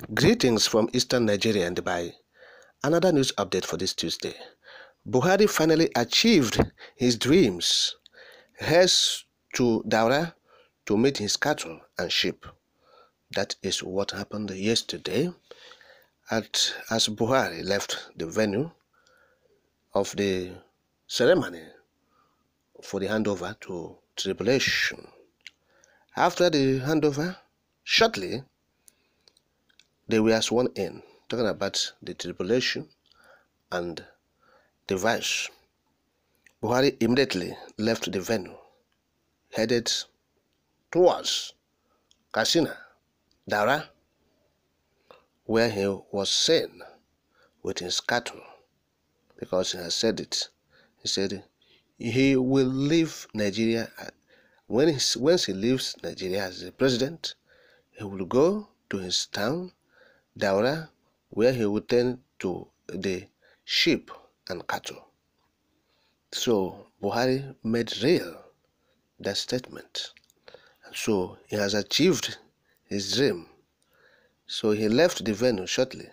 Greetings from Eastern Nigeria and Dubai. Another news update for this Tuesday. Buhari finally achieved his dreams. Heads to Daura to meet his cattle and sheep. That is what happened yesterday as Buhari left the venue of the ceremony for the handover to tribulation. After the handover, shortly, they were sworn in, talking about the tribulation and the vice. Buhari immediately left the venue, headed towards Katsina, Daura, where he was seen with his cattle, because he has said it. He said he will leave Nigeria. Once he leaves Nigeria as the president, he will go to his town, Daura, where he will tend to the sheep and cattle. So Buhari made real that statement. And so he has achieved his dream. So he left the venue shortly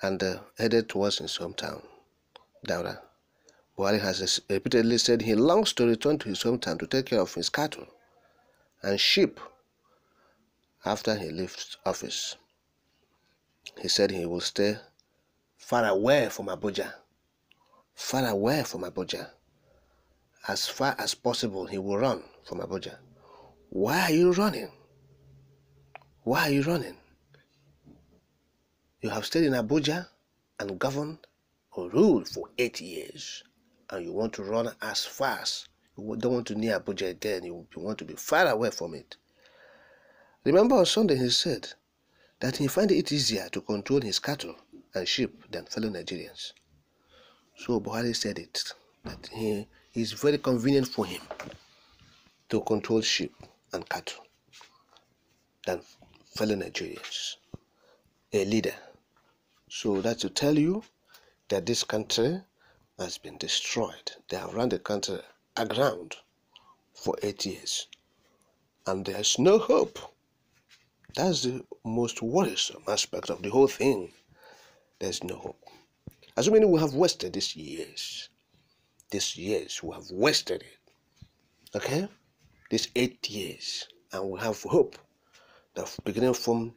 and headed towards his hometown, Daura. Buhari has repeatedly said he longs to return to his hometown to take care of his cattle and sheep after he leaves office. He said he will stay far away from Abuja. Far away from Abuja. As far as possible, he will run from Abuja. Why are you running? Why are you running? You have stayed in Abuja and governed or ruled for 8 years, and you want to run as fast. You don't want to near Abuja again. You want to be far away from it. Remember on Sunday he said that he finds it easier to control his cattle and sheep than fellow Nigerians. So Buhari said it, that it is very convenient for him to control sheep and cattle than fellow Nigerians. A leader. So that's to tell you that this country has been destroyed. They have run the country aground for 8 years. And there's no hope. That's the most worrisome aspect of the whole thing. There's no hope. Assuming we have wasted these years. These years, we have wasted it. Okay? These 8 years. And we have hope that beginning from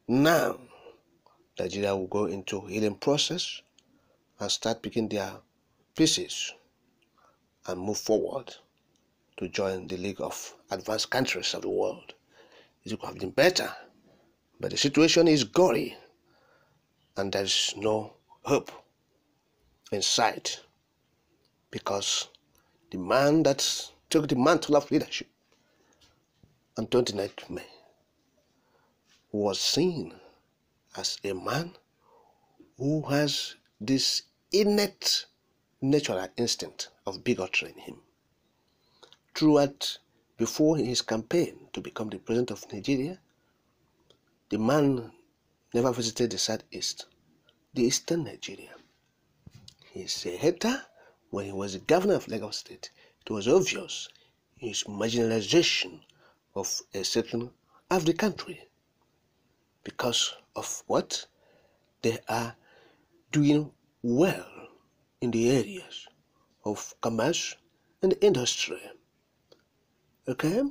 now, Nigeria will go into healing process and start picking their pieces and move forward to join the League of Advanced Countries of the world. It could have been better, but the situation is gory and there is no hope in sight, because the man that took the mantle of leadership on 29th May was seen as a man who has this innate natural instinct of bigotry in him. Throughout, before his campaign to become the president of Nigeria, the man never visited the southeast, the eastern Nigeria. He's a hater. When he was the governor of Lagos State, it was obvious his marginalization of a section of the country because of what? They are doing well in the areas of commerce and industry. Okay?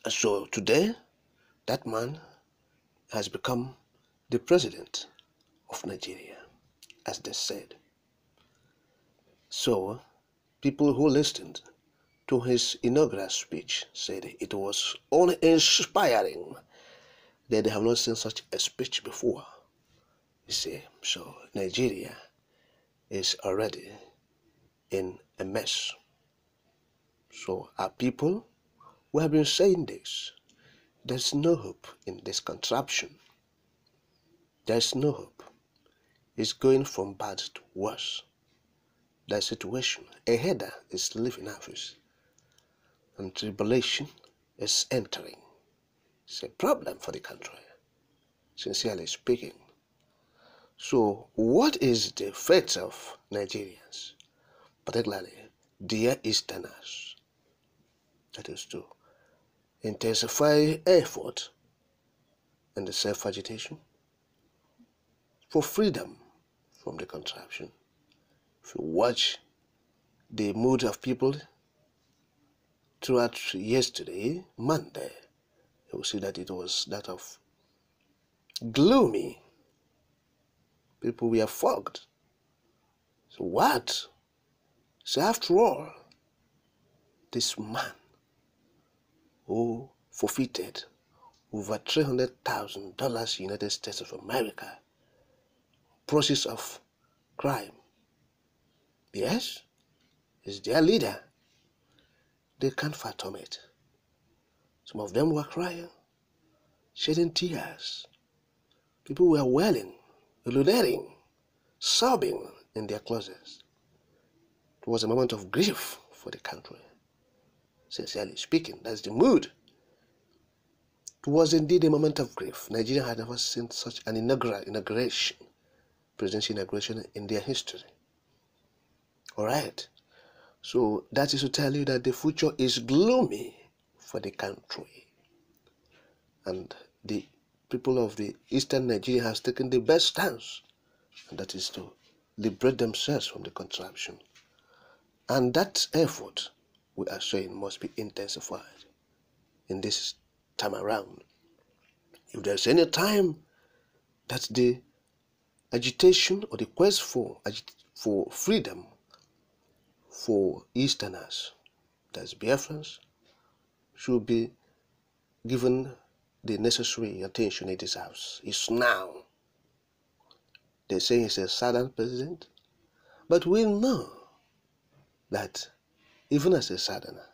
So today, that man has become the president of Nigeria, as they said. So, people who listened to his inaugural speech said it was uninspiring, that they have not seen such a speech before. You see, so Nigeria is already in a mess. So our people, we have been saying this. There's no hope in this contraption. There's no hope. It's going from bad to worse. That situation, a header is leaving office and tribulation is entering. It's a problem for the country, sincerely speaking. So what is the fate of Nigerians, particularly dear Easterners? That is to intensify effort and the self-agitation for freedom from the contraption. If you watch the mood of people throughout yesterday, Monday, you will see that it was that of gloomy. People were fogged. So what? So after all, this man who forfeited over $300,000 United States of America, process of crime, yes, is their leader. They can't fathom it. Some of them were crying, shedding tears. People were wailing, ululating, sobbing in their closets. It was a moment of grief for the country. Sincerely speaking, that's the mood. It was indeed a moment of grief. Nigeria had never seen such an presidential inauguration in their history. All right. So that is to tell you that the future is gloomy for the country. And the people of the eastern Nigeria has taken the best stance, and that is to liberate themselves from the contraption. And that effort, we are saying, must be intensified in this time around. If there's any time that the agitation or the quest for freedom for Easterners, that's Biafrans, should be given the necessary attention it deserves, is now. They say he's a Southern president, but we know that even as a Southerner,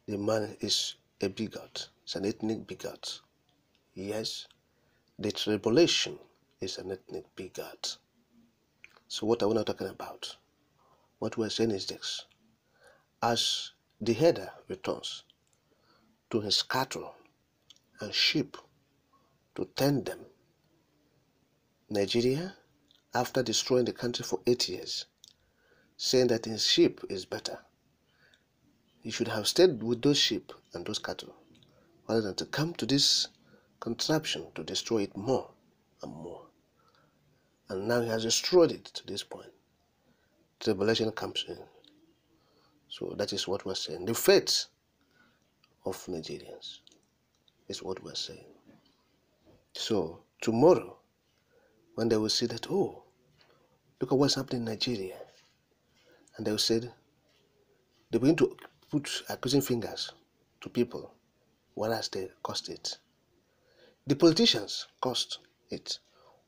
the man is a bigot. It's an ethnic bigot. Yes, the tribulation is an ethnic bigot. So what are we not talking about? What we're saying is this. As the herder returns to his cattle and sheep to tend them, Nigeria, after destroying the country for 8 years, saying that his sheep is better, he should have stayed with those sheep and those cattle rather than to come to this contraption to destroy it more and more. And now he has destroyed it to this point. Tribulation comes in. So that is what we're saying. The fate of Nigerians is what we're saying. So tomorrow, when they will see that, oh, look at what's happening in Nigeria, and they will say, they begin to put accusing fingers to people, whereas they caused it. The politicians caused it.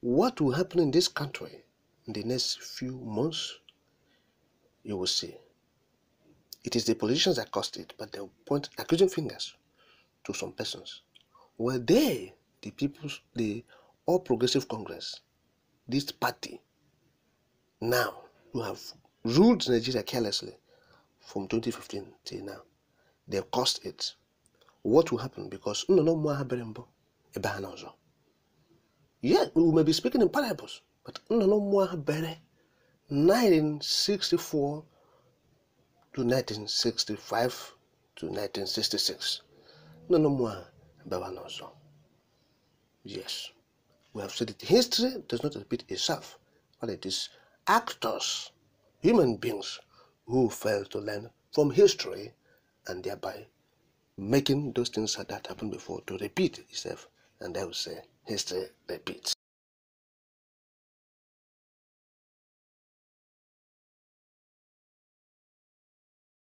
What will happen in this country in the next few months, you will see. It is the politicians that caused it, but they'll point accusing fingers to some persons. Were they, the people's, the All Progressive Congress, this party, now, who have ruled Nigeria carelessly from 2015 till now, they caused it. What will happen? Because yeah, we may be speaking in parables, but 1964 to 1965 to 1966. Yes, we have said that history does not repeat itself, but it is actors, human beings, who fail to learn from history and thereby making those things that happened before to repeat itself, and they will say history repeats.